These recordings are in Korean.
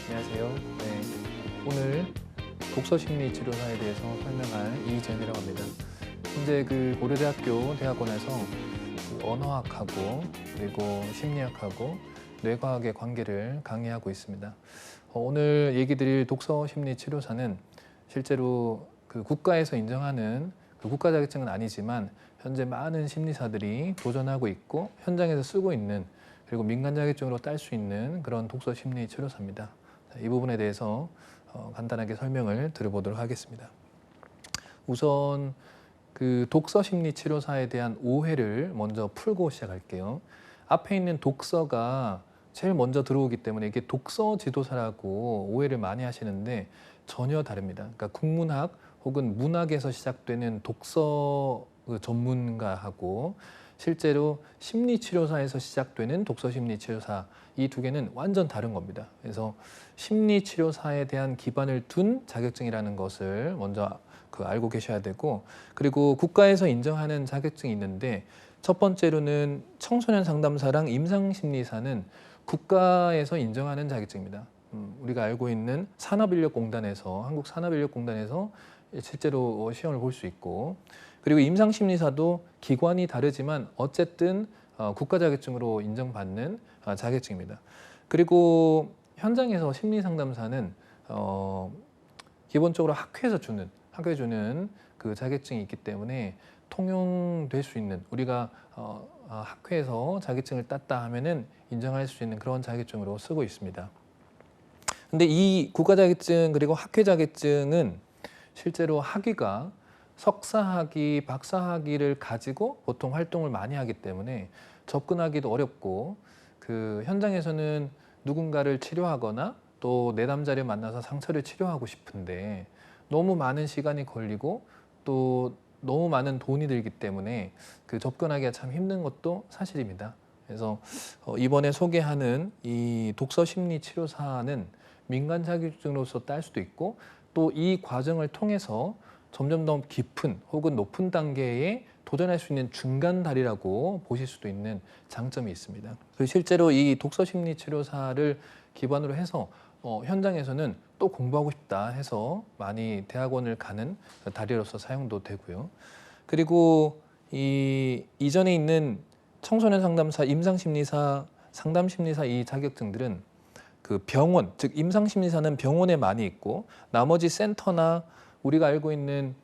안녕하세요. 네, 오늘 독서심리치료사에 대해서 설명할 이재현이라고 합니다. 현재 고려대학교 대학원에서 언어학하고 그리고 심리학하고 뇌과학의 관계를 강의하고 있습니다. 오늘 얘기 드릴 독서심리치료사는 실제로 국가에서 인정하는 국가 자격증은 아니지만 현재 많은 심리사들이 도전하고 있고 현장에서 쓰고 있는 그리고 민간 자격증으로 딸 수 있는 그런 독서심리치료사입니다. 이 부분에 대해서 간단하게 설명을 드려보도록 하겠습니다. 우선 독서심리치료사에 대한 오해를 먼저 풀고 시작할게요. 앞에 있는 독서가 제일 먼저 들어오기 때문에 이게 독서 지도사라고 오해를 많이 하시는데 전혀 다릅니다. 그러니까 국문학 혹은 문학에서 시작되는 독서 전문가하고 실제로 심리치료사에서 시작되는 독서심리치료사, 이 두 개는 완전 다른 겁니다. 그래서 심리치료사에 대한 기반을 둔 자격증이라는 것을 먼저 알고 계셔야 되고, 그리고 국가에서 인정하는 자격증이 있는데 첫 번째로는 청소년 상담사랑 임상심리사는 국가에서 인정하는 자격증입니다. 우리가 알고 있는 산업인력공단에서, 한국산업인력공단에서 실제로 시험을 볼 수 있고, 그리고 임상심리사도 기관이 다르지만 어쨌든 국가 자격증으로 인정받는 자격증입니다. 그리고 현장에서 심리상담사는 기본적으로 학회에서 주는 그 자격증이 있기 때문에 통용될 수 있는, 우리가 학회에서 자격증을 땄다 하면은 인정할 수 있는 그런 자격증으로 쓰고 있습니다. 근데 이 국가 자격증 그리고 학회 자격증은 실제로 학위가 석사학위, 박사학위를 가지고 보통 활동을 많이 하기 때문에 접근하기도 어렵고, 현장에서는 누군가를 치료하거나 또 내담자를 만나서 상처를 치료하고 싶은데 너무 많은 시간이 걸리고 또 너무 많은 돈이 들기 때문에 접근하기가 참 힘든 것도 사실입니다. 그래서 이번에 소개하는 이 독서심리치료사는 민간 자격증으로서 딸 수도 있고, 또 이 과정을 통해서 점점 더 깊은 혹은 높은 단계에 도전할 수 있는 중간 다리라고 보실 수도 있는 장점이 있습니다. 실제로 이 독서심리치료사를 기반으로 해서 현장에서는 또 공부하고 싶다 해서 많이 대학원을 가는 다리로서 사용도 되고요. 그리고 이전에 있는 청소년 상담사, 임상심리사, 상담심리사 이 자격증들은 병원, 즉 임상심리사는 병원에 많이 있고 나머지 센터나 우리가 알고 있는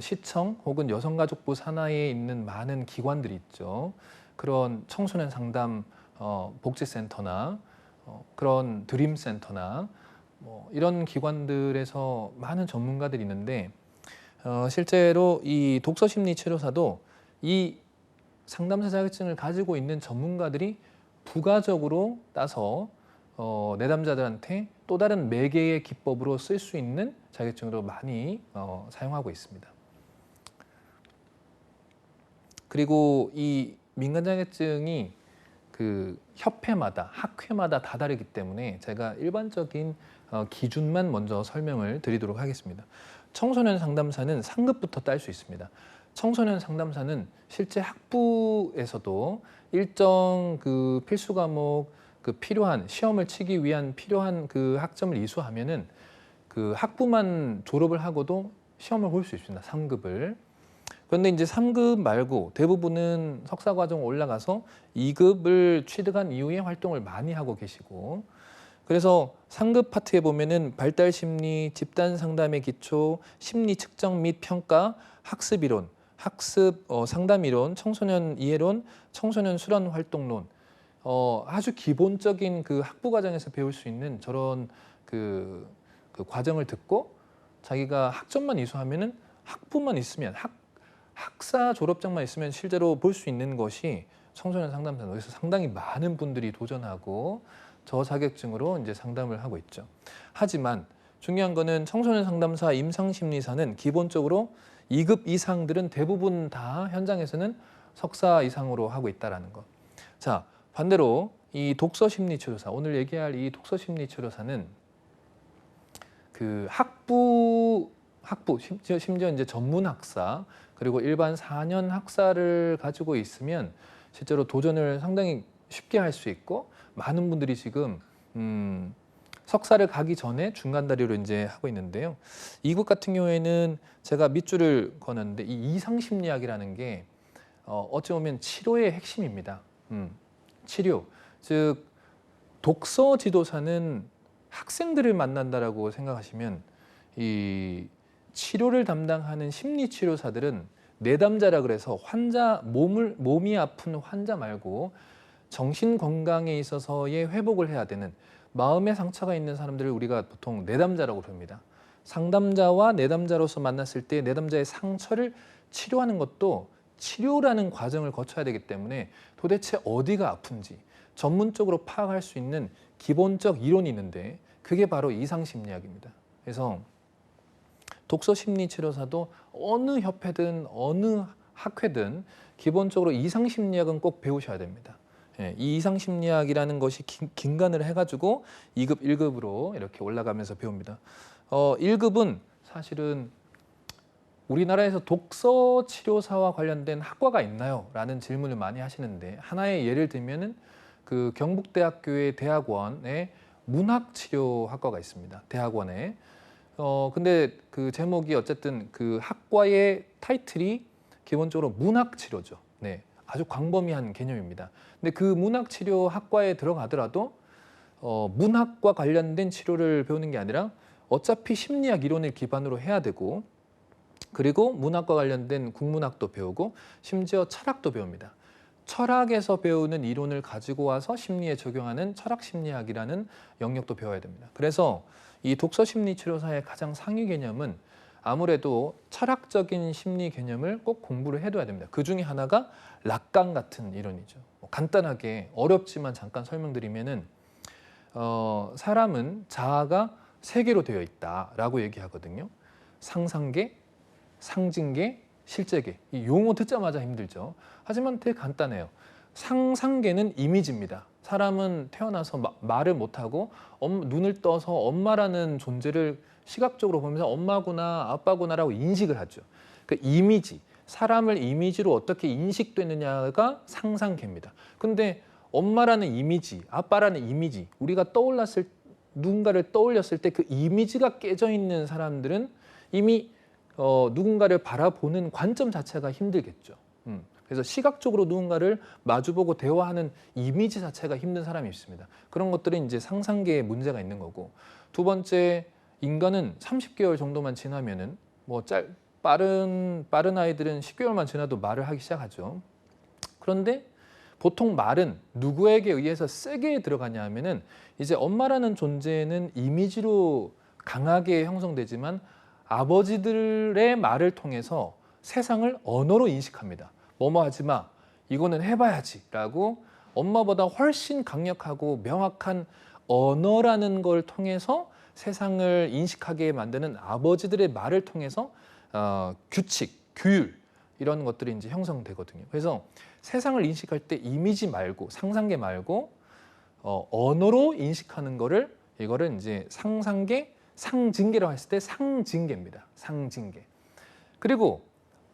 시청 혹은 여성가족부 산하에 있는 많은 기관들이 있죠. 그런 청소년 상담 복지센터나 그런 드림센터나 이런 기관들에서 많은 전문가들이 있는데 실제로 이 독서심리치료사도 이 상담사 자격증을 가지고 있는 전문가들이 부가적으로 따서 내담자들한테 또 다른 매개의 기법으로 쓸 수 있는 자격증으로 많이 사용하고 있습니다. 그리고 이 민간 자격증이 협회마다, 학회마다 다 다르기 때문에 제가 일반적인 기준만 먼저 설명을 드리도록 하겠습니다. 청소년 상담사는 상급부터 딸 수 있습니다. 청소년 상담사는 실제 학부에서도 일정 필수 과목, 필요한 시험을 치기 위한 필요한 학점을 이수하면은 학부만 졸업을 하고도 시험을 볼 수 있습니다. 3급을. 그런데 이제 3급 말고 대부분은 석사 과정 올라가서 2급을 취득한 이후에 활동을 많이 하고 계시고, 그래서 상급 파트에 보면은 발달 심리, 집단 상담의 기초, 심리 측정 및 평가, 학습 이론, 학습 상담 이론, 청소년 이해론, 청소년 수련 활동론, 아주 기본적인 학부 과정에서 배울 수 있는 저런 과정을 듣고 자기가 학점만 이수하면은 학부만 있으면 학사 졸업장만 있으면 실제로 볼 수 있는 것이 청소년 상담사입니다. 그래서 상당히 많은 분들이 도전하고 저 자격증으로 이제 상담을 하고 있죠. 하지만 중요한 거는 청소년 상담사, 임상심리사는 기본적으로 2급 이상들은 대부분 다 현장에서는 석사 이상으로 하고 있다는 것. 자, 반대로 이 독서심리치료사, 오늘 얘기할 이 독서심리치료사는 학부 심지어 이제 전문학사 그리고 일반 4년 학사를 가지고 있으면 실제로 도전을 상당히 쉽게 할 수 있고, 많은 분들이 지금 석사를 가기 전에 중간다리로 이제 하고 있는데요. 2급 같은 경우에는 제가 밑줄을 그었는데 이 이상심리학이라는 게 어찌 보면 치료의 핵심입니다. 치료, 즉 독서 지도사는 학생들을 만난다라고 생각하시면 이 치료를 담당하는 심리치료사들은 내담자라 그래서 몸이 아픈 환자 말고 정신 건강에 있어서의 회복을 해야 되는 마음의 상처가 있는 사람들을 우리가 보통 내담자라고 부릅니다. 상담자와 내담자로서 만났을 때 내담자의 상처를 치료하는 것도 치료라는 과정을 거쳐야 되기 때문에 도대체 어디가 아픈지 전문적으로 파악할 수 있는 기본적 이론이 있는데 그게 바로 이상심리학입니다. 그래서 독서심리치료사도 어느 협회든 어느 학회든 기본적으로 이상심리학은 꼭 배우셔야 됩니다. 이 이상심리학이라는 것이 긴간을 해가지고 2급, 1급으로 이렇게 올라가면서 배웁니다. 1급은 사실은 우리나라에서 독서치료사와 관련된 학과가 있나요? 라는 질문을 많이 하시는데 하나의 예를 들면은 그 경북대학교의 대학원에 문학치료학과가 있습니다. 대학원에. 근데 그 제목이 어쨌든 그 학과의 타이틀이 기본적으로 문학치료죠. 네. 아주 광범위한 개념입니다. 근데 그 문학치료 학과에 들어가더라도 문학과 관련된 치료를 배우는 게 아니라 어차피 심리학 이론을 기반으로 해야 되고 그리고 문학과 관련된 국문학도 배우고 심지어 철학도 배웁니다. 철학에서 배우는 이론을 가지고 와서 심리에 적용하는 철학심리학이라는 영역도 배워야 됩니다. 그래서 이 독서심리치료사의 가장 상위 개념은 아무래도 철학적인 심리 개념을 꼭 공부를 해둬야 됩니다. 그 중에 하나가 락강 같은 이론이죠. 간단하게 어렵지만 잠깐 설명드리면은 사람은 자아가 세 개로 되어 있다라고 얘기하거든요. 상상계, 상징계, 실제계. 이 용어 듣자마자 힘들죠. 하지만 되게 간단해요. 상상계는 이미지입니다. 사람은 태어나서 말을 못하고 눈을 떠서 엄마라는 존재를 시각적으로 보면서 엄마구나 아빠구나라고 인식을 하죠. 그 이미지, 사람을 이미지로 어떻게 인식되느냐가 상상계입니다. 근데 엄마라는 이미지, 아빠라는 이미지, 우리가 누군가를 떠올렸을 때 그 이미지가 깨져 있는 사람들은 이미 누군가를 바라보는 관점 자체가 힘들겠죠. 그래서 시각적으로 누군가를 마주보고 대화하는 이미지 자체가 힘든 사람이 있습니다. 그런 것들은 이제 상상계에 문제가 있는 거고, 두 번째, 인간은 30개월 정도만 지나면은 빠른 아이들은 10개월만 지나도 말을 하기 시작하죠. 그런데 보통 말은 누구에게 의해서 세게 들어가냐 하면은 이제 엄마라는 존재는 이미지로 강하게 형성되지만 아버지들의 말을 통해서 세상을 언어로 인식합니다. 뭐뭐 하지 마, 이거는 해봐야지 라고 엄마보다 훨씬 강력하고 명확한 언어라는 걸 통해서 세상을 인식하게 만드는 아버지들의 말을 통해서 규칙, 규율 이런 것들이 이제 형성되거든요. 그래서 세상을 인식할 때 이미지 말고 상상계 말고 언어로 인식하는 이거를 이제 상상계, 상징계라고 했을 때 상징계입니다. 상징계. 그리고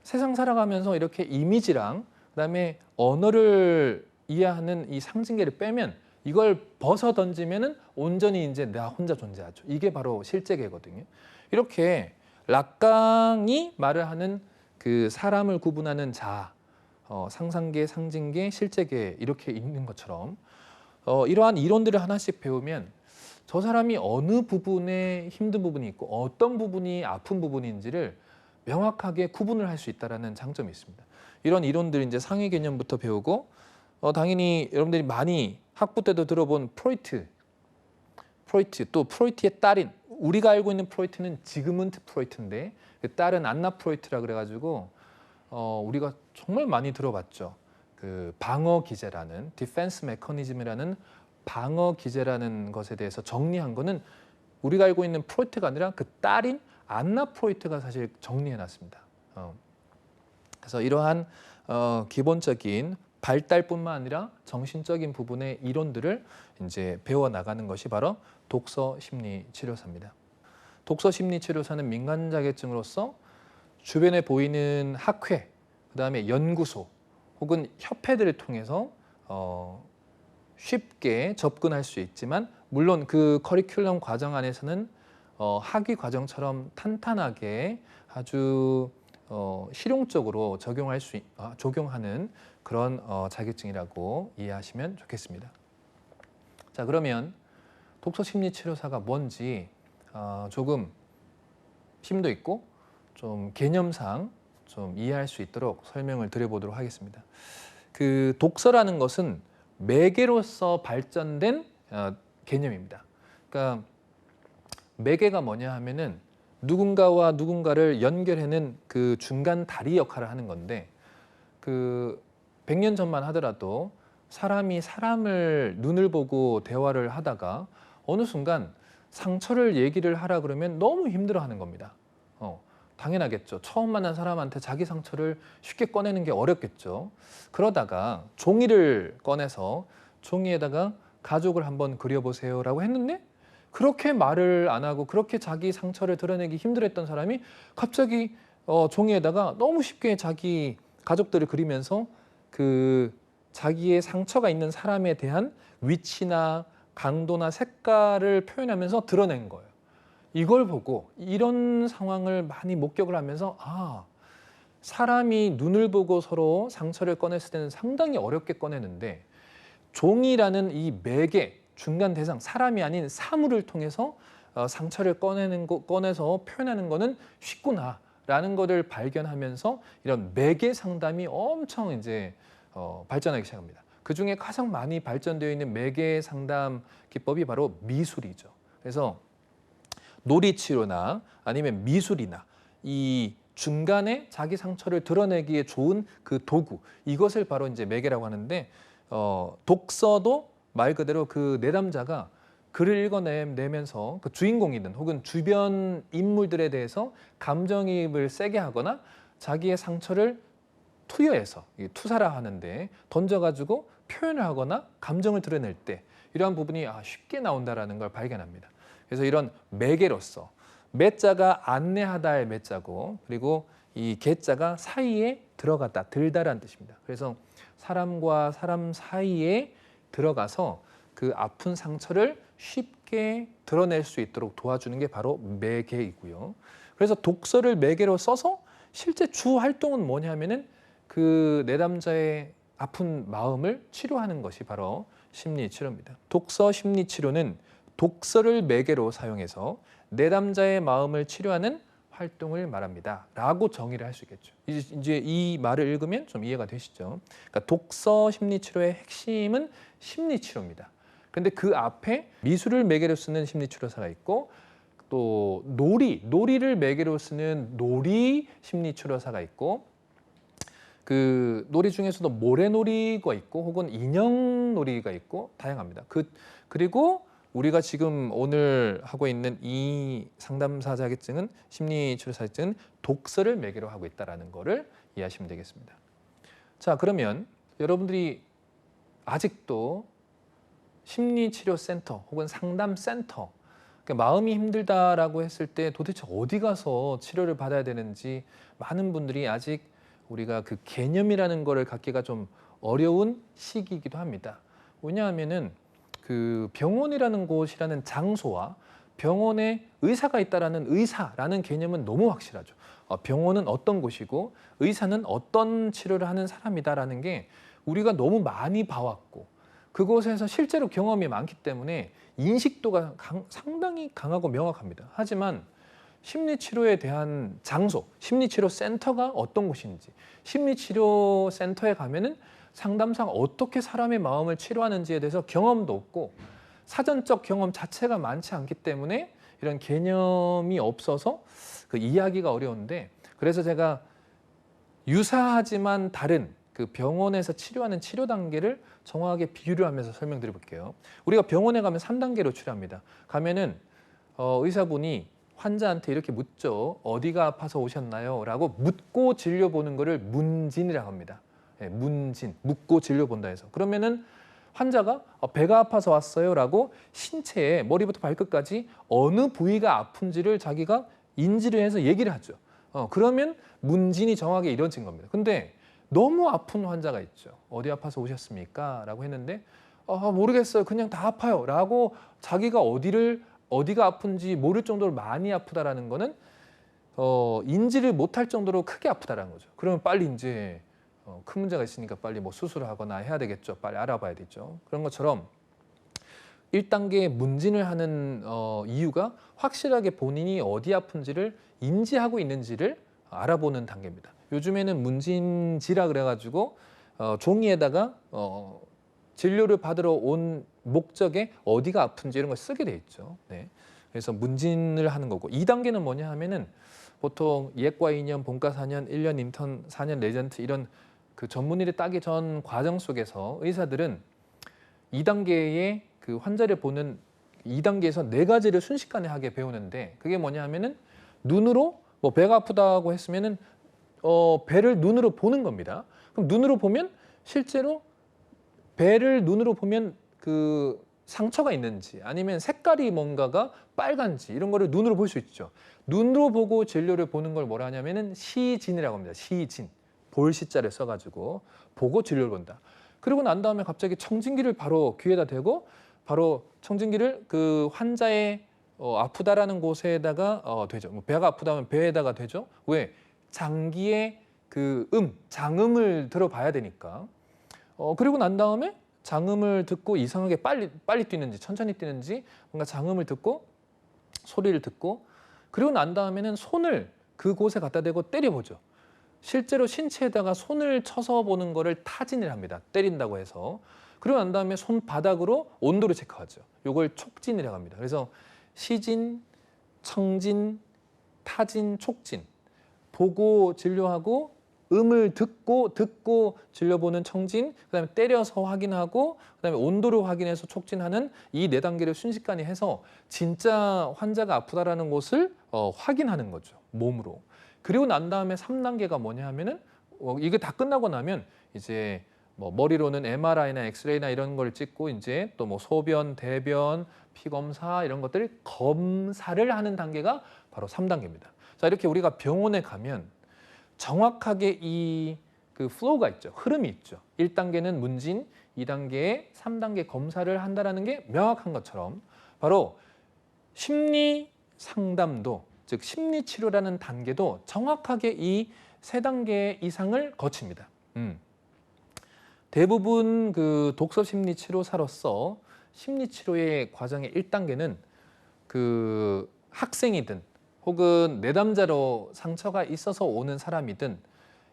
세상 살아가면서 이렇게 이미지랑 그다음에 언어를 이해하는 이 상징계를 빼면 이걸 벗어 던지면은 온전히 이제 나 혼자 존재하죠. 이게 바로 실제계거든요. 이렇게 락강이 말을 하는 그 사람을 구분하는 자아, 상상계, 상징계, 실제계 이렇게 있는 것처럼 이러한 이론들을 하나씩 배우면 저 사람이 어느 부분에 힘든 부분이 있고 어떤 부분이 아픈 부분인지를 명확하게 구분을 할 수 있다는 장점이 있습니다. 이런 이론들 이제 상위 개념부터 배우고 당연히 여러분들이 많이 학부 때도 들어본 프로이트 또 프로이트의 딸인 우리가 알고 있는 프로이트는 지그문트 프로이트인데 그 딸은 안나 프로이트라 그래가지고 우리가 정말 많이 들어봤죠. 그 방어 기제라는 디펜스 메커니즘이라는 방어 기제라는 것에 대해서 정리한 거는 우리가 알고 있는 프로이트가 아니라 그 딸인 안나 프로이트가 사실 정리해놨습니다. 그래서 이러한 기본적인 발달뿐만 아니라 정신적인 부분의 이론들을 이제 배워 나가는 것이 바로 독서 심리 치료사입니다. 독서 심리 치료사는 민간 자격증으로서 주변에 보이는 학회, 그다음에 연구소 혹은 협회들을 통해서 쉽게 접근할 수 있지만 물론 그 커리큘럼 과정 안에서는 학위 과정처럼 탄탄하게 아주 실용적으로 적용하는 그런 자격증이라고 이해하시면 좋겠습니다. 자, 그러면 독서 심리 치료사가 뭔지 조금 심도 있고 좀 개념상 좀 이해할 수 있도록 설명을 드려보도록 하겠습니다. 그 독서라는 것은 매개로서 발전된 개념입니다. 그러니까 매개가 뭐냐 하면은 누군가와 누군가를 연결하는 그 중간 다리 역할을 하는 건데, 그 100년 전만 하더라도 사람이 사람을 눈을 보고 대화를 하다가 어느 순간 상처를 얘기를 하라 그러면 너무 힘들어하는 겁니다. 당연하겠죠. 처음 만난 사람한테 자기 상처를 쉽게 꺼내는 게 어렵겠죠. 그러다가 종이를 꺼내서 종이에다가 가족을 한번 그려보세요라고 했는데, 그렇게 말을 안 하고 그렇게 자기 상처를 드러내기 힘들었던 사람이 갑자기 종이에다가 너무 쉽게 자기 가족들을 그리면서 그 자기의 상처가 있는 사람에 대한 위치나 강도나 색깔을 표현하면서 드러낸 거예요. 이걸 보고 이런 상황을 많이 목격을 하면서 사람이 눈을 보고 서로 상처를 꺼냈을 때는 상당히 어렵게 꺼내는데, 종이라는 이 매개, 중간 대상, 사람이 아닌 사물을 통해서 상처를 꺼내서 표현하는 거는 쉽구나라는 것을 발견하면서 이런 매개 상담이 엄청 이제 발전하기 시작합니다. 그 중에 가장 많이 발전되어 있는 매개 상담 기법이 바로 미술이죠. 그래서 놀이치료나 아니면 미술이나 이 중간에 자기 상처를 드러내기에 좋은 그 도구, 이것을 바로 이제 매개라고 하는데, 독서도 말 그대로 그 내담자가 글을 읽어내면서 그 주인공이든 혹은 주변 인물들에 대해서 감정이입을 세게 하거나 자기의 상처를 투여해서, 투사라 하는데 던져가지고 표현을 하거나 감정을 드러낼 때 이러한 부분이 쉽게 나온다라는 걸 발견합니다. 그래서 이런 매개로서, 매자가 안내하다의 매자고, 그리고 이 개자가 사이에 들어갔다, 들다라는 뜻입니다. 그래서 사람과 사람 사이에 들어가서 그 아픈 상처를 쉽게 드러낼 수 있도록 도와주는 게 바로 매개이고요. 그래서 독서를 매개로 써서 실제 주 활동은 뭐냐면은 그 내담자의 아픈 마음을 치료하는 것이 바로 심리치료입니다. 독서 심리치료는 독서를 매개로 사용해서 내담자의 마음을 치료하는 활동을 말합니다 라고 정의를 할 수 있겠죠. 이제 이 말을 읽으면 좀 이해가 되시죠? 그러니까 독서 심리치료의 핵심은 심리치료입니다. 그런데 그 앞에 미술을 매개로 쓰는 심리치료사가 있고, 또 놀이를 매개로 쓰는 놀이 심리치료사가 있고, 그 놀이 중에서도 모래놀이가 있고 혹은 인형놀이가 있고 다양합니다. 그리고 우리가 지금 오늘 하고 있는 이 상담사 자격증은, 심리치료사 자격증은 독서를 매개로 하고 있다는 것을 이해하시면 되겠습니다. 자, 그러면 여러분들이 아직도 심리치료센터 혹은 상담센터, 그러니까 마음이 힘들다라고 했을 때 도대체 어디 가서 치료를 받아야 되는지 많은 분들이 아직 우리가 그 개념이라는 거를 갖기가 좀 어려운 시기이기도 합니다. 왜냐하면은 그 병원이라는 곳이라는 장소와 병원에 의사가 있다라는 의사라는 개념은 너무 확실하죠. 병원은 어떤 곳이고 의사는 어떤 치료를 하는 사람이다라는 게 우리가 너무 많이 봐왔고 그곳에서 실제로 경험이 많기 때문에 인식도가 상당히 강하고 명확합니다. 하지만 심리치료에 대한 장소, 심리치료 센터가 어떤 곳인지, 심리치료 센터에 가면은 상담사가 어떻게 사람의 마음을 치료하는지에 대해서 경험도 없고 사전적 경험 자체가 많지 않기 때문에 이런 개념이 없어서 그 이해하기가 어려운데, 그래서 제가 유사하지만 다른 그 병원에서 치료하는 치료 단계를 정확하게 비유를 하면서 설명드려 볼게요. 우리가 병원에 가면 3단계로 치료합니다. 가면은 의사분이 환자한테 이렇게 묻죠. 어디가 아파서 오셨나요? 라고 묻고 진료 보는 거를 문진이라고 합니다. 문진, 묻고 진료 본다 해서. 그러면은 환자가 배가 아파서 왔어요 라고 신체의 머리부터 발끝까지 어느 부위가 아픈지를 자기가 인지를 해서 얘기를 하죠. 그러면 문진이 정확하게 이루어진 겁니다. 근데 너무 아픈 환자가 있죠. 어디 아파서 오셨습니까? 라고 했는데 모르겠어요. 그냥 다 아파요. 라고 자기가 어디가 아픈지 모를 정도로 많이 아프다라는 거는 인지를 못할 정도로 크게 아프다라는 거죠. 그러면 빨리 이제 큰 문제가 있으니까 빨리 뭐 수술을 하거나 해야 되겠죠. 빨리 알아봐야 되죠. 그런 것처럼 1단계 문진을 하는 이유가 확실하게 본인이 어디 아픈지를 인지하고 있는지를 알아보는 단계입니다. 요즘에는 문진지라 그래가지고 종이에다가 진료를 받으러 온 목적에 어디가 아픈지 이런 걸 쓰게 돼 있죠. 네. 그래서 문진을 하는 거고 2단계는 뭐냐 하면은 보통 예과 2년, 본과 4년, 1년 인턴, 4년 레전트 이런 그 전문의를 따기 전 과정 속에서 의사들은 2단계의 그 환자를 보는 2단계에서 4가지를 순식간에 하게 배우는데 그게 뭐냐 하면은 눈으로 뭐 배가 아프다고 했으면은 배를 눈으로 보는 겁니다. 그럼 눈으로 보면 실제로 배를 눈으로 보면 그 상처가 있는지 아니면 색깔이 뭔가가 빨간지 이런 거를 눈으로 볼 수 있죠. 눈으로 보고 진료를 보는 걸 뭐라 하냐면은 시진이라고 합니다. 시진. 볼 시자를 써가지고 보고 진료를 본다. 그리고 난 다음에 갑자기 청진기를 바로 귀에다 대고 바로 청진기를 그 환자의 아프다라는 곳에다가 되죠. 뭐 배가 아프다면 배에다가 되죠. 왜? 장기의 그 장음을 들어봐야 되니까. 그리고 난 다음에 장음을 듣고 이상하게 빨리 뛰는지 천천히 뛰는지 뭔가 장음을 듣고 소리를 듣고 그리고 난 다음에는 손을 그곳에 갖다 대고 때려보죠. 실제로 신체에다가 손을 쳐서 보는 거를 타진을 합니다. 때린다고 해서. 그리고 난 다음에 손바닥으로 온도를 체크하죠. 이걸 촉진이라고 합니다. 그래서 시진, 청진, 타진, 촉진. 보고 진료하고 음을 듣고 진료보는 청진, 그다음에 때려서 확인하고 그다음에 온도를 확인해서 촉진하는 이 4단계를 순식간에 해서 진짜 환자가 아프다라는 것을 확인하는 거죠. 몸으로. 그리고 난 다음에 3단계가 뭐냐 하면은 이게 다 끝나고 나면 이제 뭐 머리로는 MRI나 엑스레이나 이런 걸 찍고 이제 또 뭐 소변, 대변, 피 검사 이런 것들을 검사를 하는 단계가 바로 3단계입니다. 자, 이렇게 우리가 병원에 가면 정확하게 이 그 플로우가 있죠. 흐름이 있죠. 1단계는 문진, 2단계에 3단계 검사를 한다라는 게 명확한 것처럼 바로 심리 상담도 즉 심리 치료라는 단계도 정확하게 이 3단계 이상을 거칩니다. 대부분 그 독서 심리 치료사로서 심리 치료의 과정의 1단계는 그 학생이든 혹은 내담자로 상처가 있어서 오는 사람이든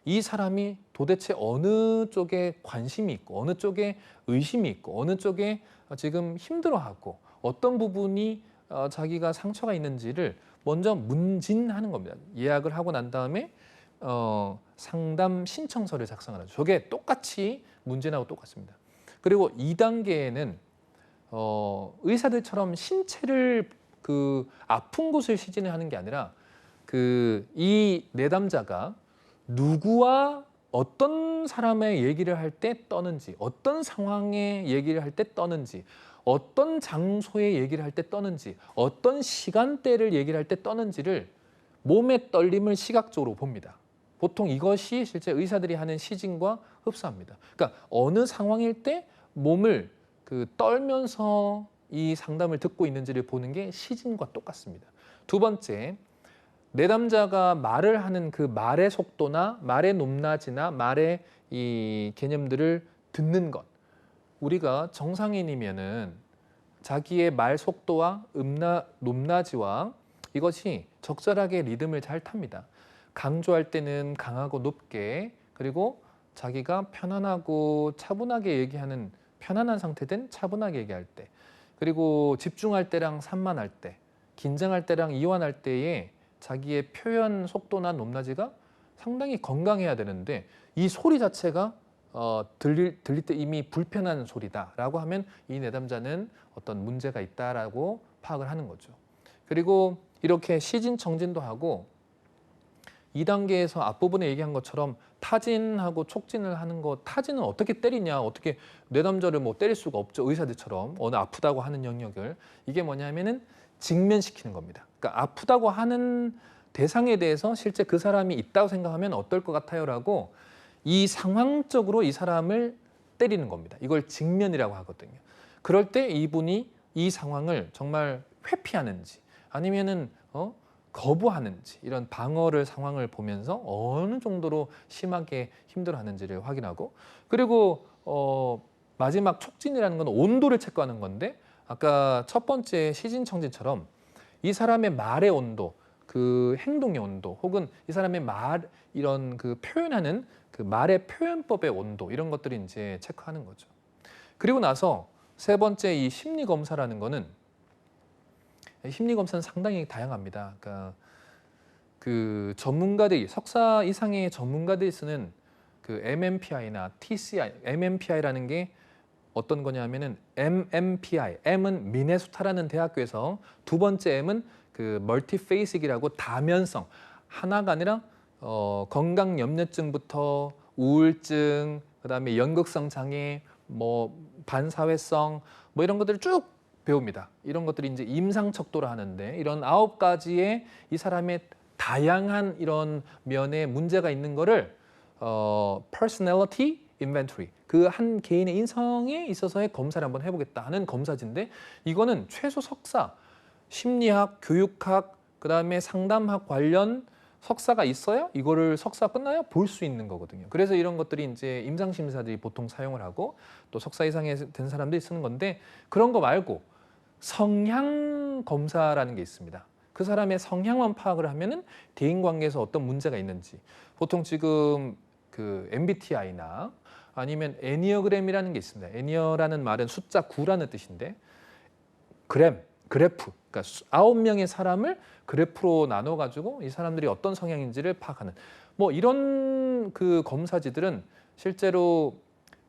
이 사람이 도대체 어느 쪽에 관심이 있고 어느 쪽에 의심이 있고 어느 쪽에 지금 힘들어하고 어떤 부분이 자기가 상처가 있는지를 먼저 문진하는 겁니다. 예약을 하고 난 다음에 상담 신청서를 작성하는 거죠. 저게 똑같이 문진하고 똑같습니다. 그리고 2단계에는 의사들처럼 신체를 그 아픈 곳을 시진을 하는 게 아니라 그 이 내담자가 누구와 어떤 사람의 얘기를 할 때 떠는지 어떤 상황의 얘기를 할 때 떠는지 어떤 장소의 얘기를 할 때 떠는지 어떤 시간대를 얘기를 할 때 떠는지를 몸의 떨림을 시각적으로 봅니다. 보통 이것이 실제 의사들이 하는 시진과 흡사합니다. 그러니까 어느 상황일 때 몸을 그 떨면서 이 상담을 듣고 있는지를 보는 게 시진과 똑같습니다. 두 번째, 내담자가 말을 하는 그 말의 속도나 말의 높낮이나 말의 이 개념들을 듣는 것. 우리가 정상인이면은 자기의 말 속도와 높낮이와 이것이 적절하게 리듬을 잘 탑니다. 강조할 때는 강하고 높게 그리고 자기가 편안하고 차분하게 얘기하는 편안한 상태든 차분하게 얘기할 때 그리고 집중할 때랑 산만할 때 긴장할 때랑 이완할 때에 자기의 표현 속도나 높낮이가 상당히 건강해야 되는데 이 소리 자체가 들릴 때 이미 불편한 소리다라고 하면 이 내담자는 어떤 문제가 있다라고 파악을 하는 거죠. 그리고 이렇게 시진 청진도 하고 2단계에서 앞부분에 얘기한 것처럼 타진하고 촉진을 하는 것, 타진은 어떻게 때리냐, 어떻게 내담자를 뭐 때릴 수가 없죠. 의사들처럼 어느 아프다고 하는 영역을. 이게 뭐냐면은 직면시키는 겁니다. 그러니까 아프다고 하는 대상에 대해서 실제 그 사람이 있다고 생각하면 어떨 것 같아요라고 이 상황적으로 이 사람을 때리는 겁니다. 이걸 직면이라고 하거든요. 그럴 때 이분이 이 상황을 정말 회피하는지 아니면은 거부하는지 이런 방어를 상황을 보면서 어느 정도로 심하게 힘들어하는지를 확인하고 그리고 마지막 촉진이라는 건 온도를 체크하는 건데 아까 첫 번째 시진청진처럼 이 사람의 말의 온도, 그 행동의 온도, 혹은 이 사람의 말 이런 그 표현하는 그 말의 표현법의 온도 이런 것들이 이제 체크하는 거죠. 그리고 나서 세 번째 이 심리 검사라는 거는 심리 검사는 상당히 다양합니다. 그러니까 그 전문가들이 석사 이상의 전문가들이 쓰는 그 MMPI나 TCI, MMPI라는 게 어떤 거냐면은 MMPI, M은 미네소타라는 대학교에서 두 번째 M은 그 멀티페이식이라고 다면성 하나가 아니라 건강 염려증부터 우울증, 그다음에 연극성 장애, 뭐 반사회성 뭐 이런 것들을 쭉 배웁니다. 이런 것들이 이제 임상척도라 하는데 이런 9가지의 이 사람의 다양한 이런 면에 문제가 있는 거를 personality inventory 그 한 개인의 인성에 있어서의 검사를 한번 해보겠다 하는 검사지인데 이거는 최소 석사, 심리학, 교육학, 그다음에 상담학 관련 석사가 있어야 이거를 석사 끝나야 볼 수 있는 거거든요. 그래서 이런 것들이 이제 임상심사들이 보통 사용을 하고 또 석사 이상에 된 사람들이 쓰는 건데 그런 거 말고 성향 검사라는 게 있습니다. 그 사람의 성향만 파악을 하면은 대인관계에서 어떤 문제가 있는지 보통 지금 그 MBTI나 아니면 애니어그램이라는 게 있습니다. 애니어라는 말은 숫자 9라는 뜻인데 그래프 그러니까 9명의 사람을 그래프로 나눠 가지고 이 사람들이 어떤 성향인지를 파악하는 뭐 이런 그 검사지들은 실제로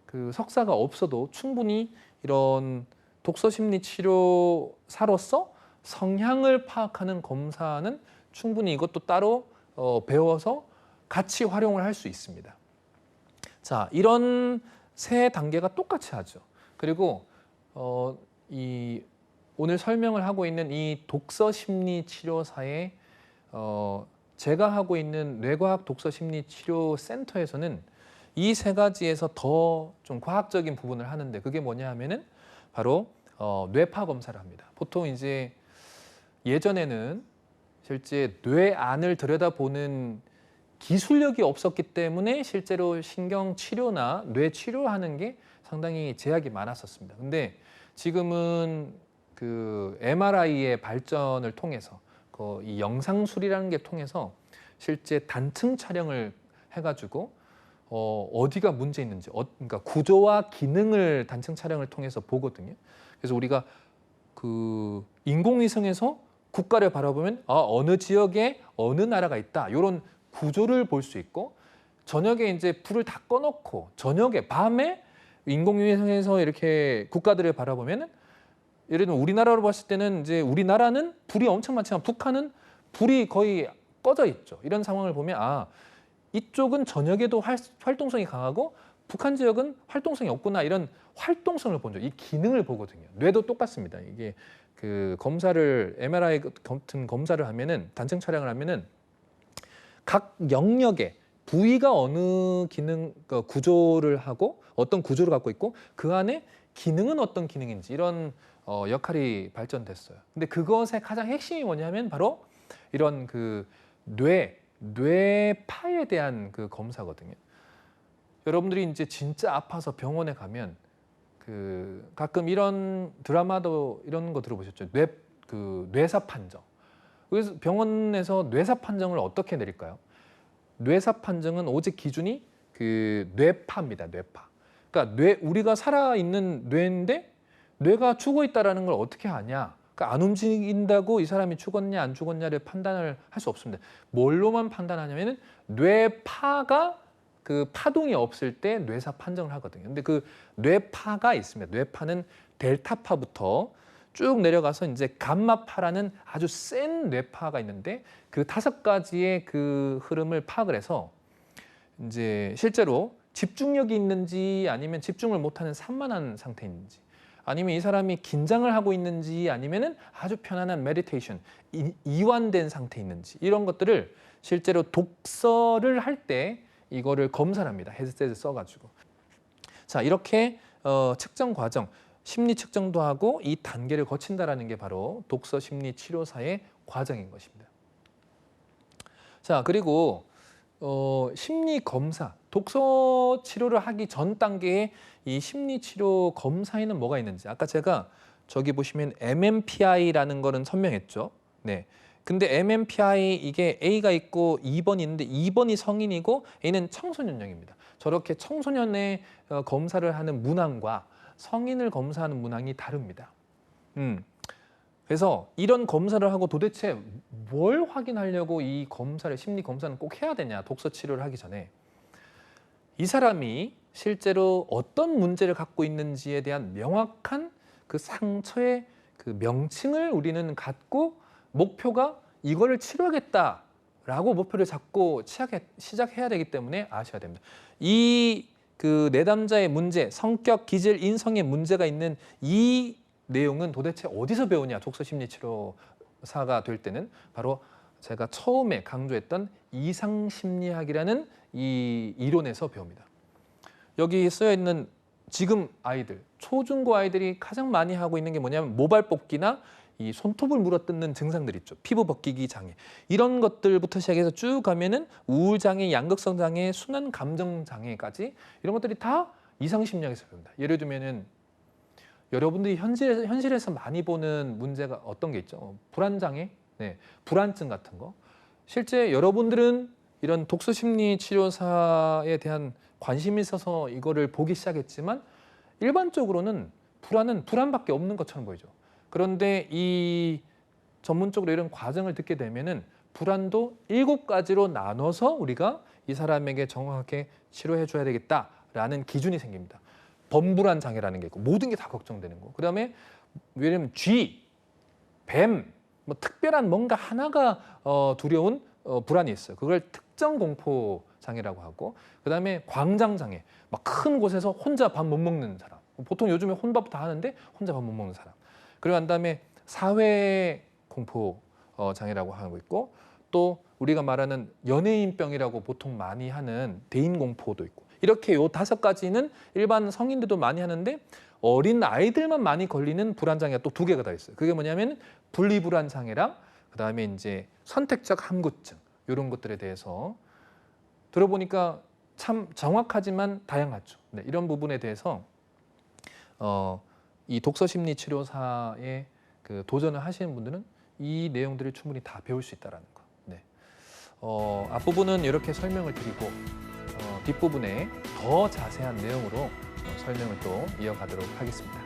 그 석사가 없어도 충분히 이런 독서 심리 치료사로서 성향을 파악하는 검사는 충분히 이것도 따로 배워서 같이 활용을 할 수 있습니다. 자, 이런 세 단계가 똑같이 하죠. 그리고 이 오늘 설명을 하고 있는 이 독서 심리 치료사의 제가 하고 있는 뇌과학 독서 심리 치료 센터에서는 이 세 가지에서 더 좀 과학적인 부분을 하는데 그게 뭐냐 하면은 바로 뇌파 검사를 합니다. 보통 이제 예전에는 실제 뇌 안을 들여다보는 기술력이 없었기 때문에 실제로 신경 치료나 뇌 치료하는 게 상당히 제약이 많았었습니다. 근데 지금은 그 MRI의 발전을 통해서 이 영상술이라는 게 통해서 실제 단층 촬영을 해가지고 어디가 문제 있는지, 그러니까 구조와 기능을 단층 촬영을 통해서 보거든요. 그래서 우리가 그 인공위성에서 국가를 바라보면 어느 지역에 어느 나라가 있다 이런 구조를 볼 수 있고 저녁에 이제 불을 다 꺼놓고 저녁에 밤에 인공위성에서 이렇게 국가들을 바라보면은 예를 들면 우리나라로 봤을 때는 이제 우리나라는 불이 엄청 많지만 북한은 불이 거의 꺼져 있죠. 이런 상황을 보면 이쪽은 저녁에도 활동성이 강하고 북한 지역은 활동성이 없구나 이런 활동성을 보죠. 이 기능을 보거든요. 뇌도 똑같습니다. 이게 그 검사를 MRI 같은 검사를 하면은 단층 촬영을 하면은 각 영역에 부위가 어느 기능 구조를 하고 어떤 구조를 갖고 있고 그 안에 기능은 어떤 기능인지 이런 역할이 발전됐어요. 근데 그것의 가장 핵심이 뭐냐면 바로 이런 그 뇌파에 대한 그 검사거든요. 여러분들이 이제 진짜 아파서 병원에 가면 그 가끔 이런 드라마도 이런 거 들어보셨죠? 뇌사 판정. 그래서 병원에서 뇌사 판정을 어떻게 내릴까요? 뇌사 판정은 오직 기준이 그 뇌파입니다. 뇌파. 그러니까 우리가 살아 있는 뇌인데 뇌가 죽어 있다라는 걸 어떻게 아냐? 그러니까 안 움직인다고 이 사람이 죽었냐 안 죽었냐를 판단을 할 수 없습니다. 뭘로만 판단하냐면은 뇌파가 그 파동이 없을 때 뇌사 판정을 하거든요. 근데 그 뇌파가 있습니다. 뇌파는 델타파부터 쭉 내려가서 이제 감마파라는 아주 센 뇌파가 있는데 그 5가지의 그 흐름을 파악을 해서 이제 실제로 집중력이 있는지 아니면 집중을 못하는 산만한 상태인지 아니면 이 사람이 긴장을 하고 있는지 아니면은 아주 편안한 메디테이션, 이완된 상태에 있는지 이런 것들을 실제로 독서를 할 때 이거를 검사를 합니다. 헤드셋을 써가지고. 자, 이렇게 측정 과정, 심리 측정도 하고 이 단계를 거친다라는 게 바로 독서 심리 치료사의 과정인 것입니다. 자, 그리고 심리 검사, 독서 치료를 하기 전 단계에 이 심리 치료 검사에는 뭐가 있는지 아까 제가 저기 보시면 MMPI라는 거는 선명했죠. 네. 근데 MMPI 이게 A가 있고 2번이 있는데 2번이 성인이고 A는 청소년형입니다. 저렇게 청소년의 검사를 하는 문항과 성인을 검사하는 문항이 다릅니다. 그래서 이런 검사를 하고 도대체 뭘 확인하려고 이 검사를, 심리 검사는 꼭 해야 되냐, 독서 치료를 하기 전에. 이 사람이 실제로 어떤 문제를 갖고 있는지에 대한 명확한 그 상처의 그 명칭을 우리는 갖고 목표가 이거를 치료하겠다라고 목표를 잡고 시작해야 되기 때문에 아셔야 됩니다. 이 그 내담자의 문제, 성격, 기질, 인성의 문제가 있는 이 내용은 도대체 어디서 배우냐, 독서 심리 치료사가 될 때는 바로 제가 처음에 강조했던 이상심리학이라는 이 이론에서 배웁니다. 여기 쓰여 있는 지금 아이들, 초중고 아이들이 가장 많이 하고 있는 게 뭐냐면 모발 뽑기나 이 손톱을 물어뜯는 증상들 있죠. 피부 벗기기 장애. 이런 것들부터 시작해서 쭉 가면은 우울 장애, 양극성 장애, 순환 감정 장애까지 이런 것들이 다 이상 심리학에서 배웁니다. 예를 들면은 여러분들이 현실에서 많이 보는 문제가 어떤 게 있죠? 불안 장애, 네, 불안증 같은 거. 실제 여러분들은 이런 독서 심리 치료사에 대한 관심이 있어서 이거를 보기 시작했지만 일반적으로는 불안은 불안밖에 없는 것처럼 보이죠. 그런데 이 전문적으로 이런 과정을 듣게 되면은 불안도 7가지로 나눠서 우리가 이 사람에게 정확하게 치료해 줘야 되겠다라는 기준이 생깁니다. 범불안 장애라는 게 있고 모든 게 다 걱정되는 거. 그다음에 예를 들면 쥐, 뱀, 뭐 특별한 뭔가 하나가 두려운 불안이 있어요. 그걸 특정 공포 장애라고 하고, 그다음에 광장 장애, 막 큰 곳에서 혼자 밥 못 먹는 사람. 보통 요즘에 혼밥 다 하는데 혼자 밥 못 먹는 사람. 그리고 난 다음에 사회 공포 장애라고 하고 있고, 또 우리가 말하는 연예인병이라고 보통 많이 하는 대인 공포도 있고, 이렇게 요 5가지는 일반 성인들도 많이 하는데 어린 아이들만 많이 걸리는 불안 장애가 또 2개가 더 있어요. 그게 뭐냐면 분리불안 장애랑 그다음에 이제 선택적 함구증, 이런 것들에 대해서 들어보니까 참 정확하지만 다양하죠. 네, 이런 부분에 대해서 이 독서 심리 치료사에 그 도전을 하시는 분들은 이 내용들을 충분히 다 배울 수 있다라는 거. 네. 앞부분은 이렇게 설명을 드리고 뒷부분에 더 자세한 내용으로 설명을 또 이어가도록 하겠습니다.